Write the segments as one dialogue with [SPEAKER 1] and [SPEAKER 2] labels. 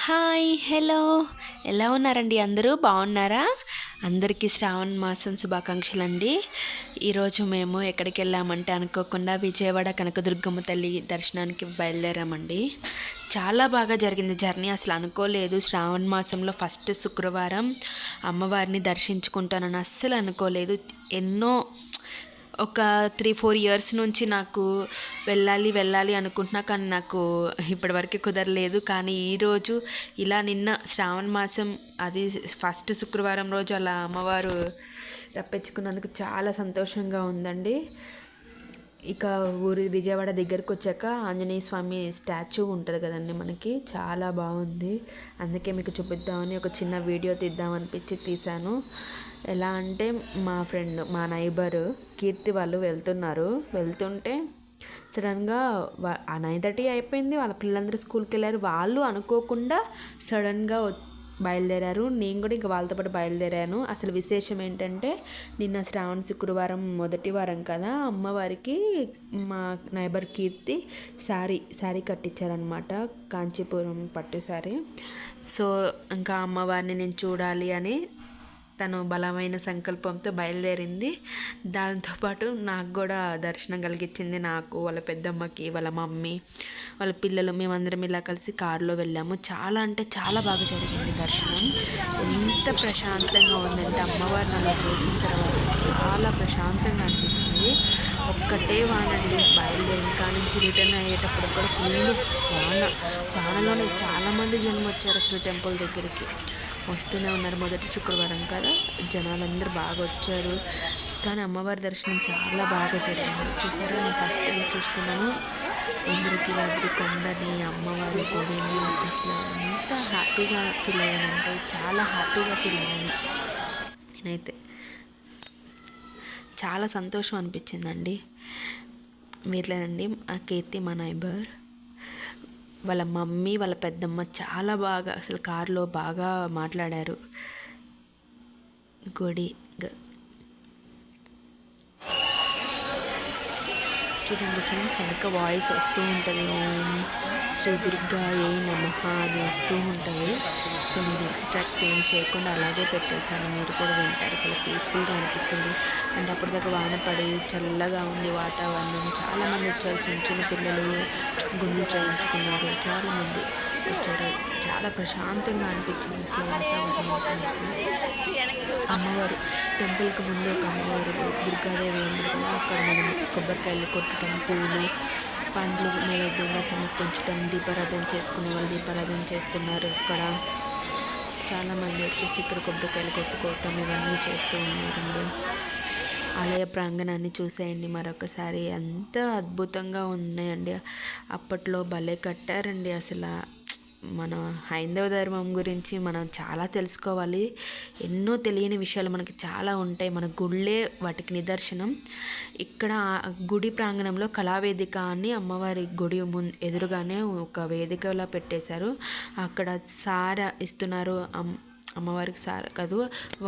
[SPEAKER 1] Hi! Hello! ఎలా ఉన్నారండి అందరూ? బాగున్నారా? అందరికీ శ్రావణ మాసం శుభాకాంక్షలండి. ఈరోజు మేము ఎక్కడికెళ్ళామంటే అనుకోకుండా విజయవాడ కనకదుర్గమ్మ తల్లి దర్శనానికి బయలుదేరామండి. చాలా బాగా జరిగింది జర్నీ. అసలు అనుకోలేదు శ్రావణ మాసంలో ఫస్ట్ శుక్రవారం అమ్మవారిని దర్శించుకుంటానని అస్సలు అనుకోలేదు. ఒక 3-4 ఇయర్స్ నుంచి నాకు వెళ్ళాలి అనుకుంటున్నా, కానీ నాకు ఇప్పటివరకు కుదరలేదు. కానీ ఈరోజు ఇలా నిన్న శ్రావణ మాసం అది ఫస్ట్ శుక్రవారం రోజు అలా అమ్మవారు రప్పించుకున్నందుకు చాలా సంతోషంగా ఉందండి. ఇక విజయవాడ దగ్గరకు వచ్చాక ఆంజనేయ స్వామి స్టాచ్యూ ఉంటుంది కదండి, మనకి చాలా బాగుంది. అందుకే మీకు చూపిద్దామని ఒక చిన్న వీడియో తీద్దామనిపించి తీశాను. ఎలా అంటే మా నైబర్ కీర్తి వాళ్ళు వెళ్తుంటే సడన్గా 9:30 అయిపోయింది. వాళ్ళ పిల్లలందరూ స్కూల్కి వెళ్ళారు. వాళ్ళు అనుకోకుండా సడన్గా బయలుదేరారు. నేను కూడా ఇంక వాళ్ళతో పాటు బయలుదేరాను. అసలు విశేషం ఏంటంటే నిన్న శ్రావణ శుక్రవారం మొదటి వారం కదా, అమ్మవారికి మా నైబర్ కీర్తి శారీ కట్టించారనమాట, కాంచీపురం పట్టు శారీ. సో ఇంకా అమ్మవారిని నేను చూడాలి అని తను బలమైన సంకల్పంతో బయలుదేరింది. దాంతోపాటు నాకు కూడా దర్శనం కలిగించింది. నాకు, వాళ్ళ పెద్దమ్మకి, వాళ్ళ మమ్మీ, వాళ్ళ పిల్లలు, మేమందరం ఇలా కలిసి కారులో వెళ్ళాము. చాలా అంటే చాలా బాగా జరిగింది దర్శనం. ఎంత ప్రశాంతంగా ఉందంటే అమ్మవారిని అలా చూసిన తర్వాత చాలా ప్రశాంతంగా అనిపించింది. ఒక్కటే వానండి. బయలుదేరిన కానుంచి రిటర్న్ అయ్యేటప్పుడు కూడా ఫుల్ వానలోనే చాలామంది జనం వచ్చారు అసలు టెంపుల్ దగ్గరికి. వస్తూనే ఉన్నారు. మొదటి శుక్రవారం కదా, జనాలందరూ బాగా వచ్చారు. కానీ అమ్మవారి దర్శనం చాలా బాగా జరిగింది. చూసారా, నేను ఫస్ట్ టైం చూస్తున్నాను ఇంద్రకీలాద్రి కొండని, అమ్మవారి గుడిని. అసలు ఎంత హ్యాపీగా ఫీల్ అయ్యానంటే చాలా హ్యాపీగా ఫీల్ అయ్యాను నేనైతే. చాలా సంతోషం అనిపించిందండి. వీళ్ళేనండి ఆ కీర్తి, మా నైబర్, వాళ్ళ మమ్మీ, వాళ్ళ పెద్దమ్మ చాలా బాగా అసలు కారులో బాగా మాట్లాడారు. చూడండి ఫ్రెండ్స్, వెనక వాయిస్ వస్తూ ఉంటుంది, ఓం శ్రీ దుర్గాయే నమః అని వస్తూ ఉంటుంది. సో నేను ఎక్స్ట్రాక్ట్ ఏం చేయకుండా అలాగే పెట్టేశాను. మీరు కూడా వింటారు. చాలా పీస్ఫుల్గా అనిపిస్తుంది. అండ్ అప్పటిదాకా వాన పడి చల్లగా ఉంది వాతావరణం. చాలామంది వచ్చారు. చిన్న పిల్లలు గుండెలు చేయించుకున్నారు. చాలామంది వచ్చారు. చాలా ప్రశాంతంగా అనిపించింది అసలు వాతావరణం. అమ్మవారు టెంపుల్కి ముందు ఒక అమ్మవారు దుర్గాదేవి ఉంది కదా, అక్కడ మనం కొబ్బరికాయలు కొట్టడం, పూలు పండ్లు నైవేద్యంగా సమర్పించడం, దీపారాధన చేసుకునే వాళ్ళు దీపారాధన చేస్తున్నారు. ఇక్కడ చాలామంది వచ్చేసి ఇక్కడ కొబ్బరికాయలు కొట్టుకోవటం ఇవన్నీ చేస్తూ ఉన్నారండి. ఆలయ ప్రాంగణాన్ని చూసేయండి మరొకసారి. ఎంత అద్భుతంగా ఉన్నాయండి. అప్పట్లో భలే కట్టారండి. అసలు మన హైందవ ధర్మం గురించి మనం చాలా తెలుసుకోవాలి. ఎన్నో తెలియని విషయాలు మనకి చాలా ఉంటాయి. మన గుళ్ళే వాటికి నిదర్శనం. ఇక్కడ గుడి ప్రాంగణంలో కళావేదిక అని అమ్మవారి గుడి ఎదురుగానే ఒక వేదికలా పెట్టేశారు. అక్కడ సార ఇస్తున్నారు. అమ్మవారికి సార కాదు,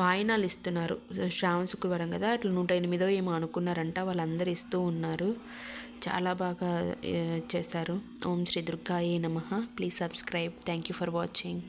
[SPEAKER 1] వాయినాలు ఇస్తున్నారు. శ్రావణ శుక్రవారం కదా, అట్లా 108 ఏమో అనుకున్నారంట. వాళ్ళందరూ ఇస్తూ ఉన్నారు. చాలా బాగా చేస్తారు. ఓం శ్రీ దుర్గాయే నమః. Please subscribe. Thank you for watching.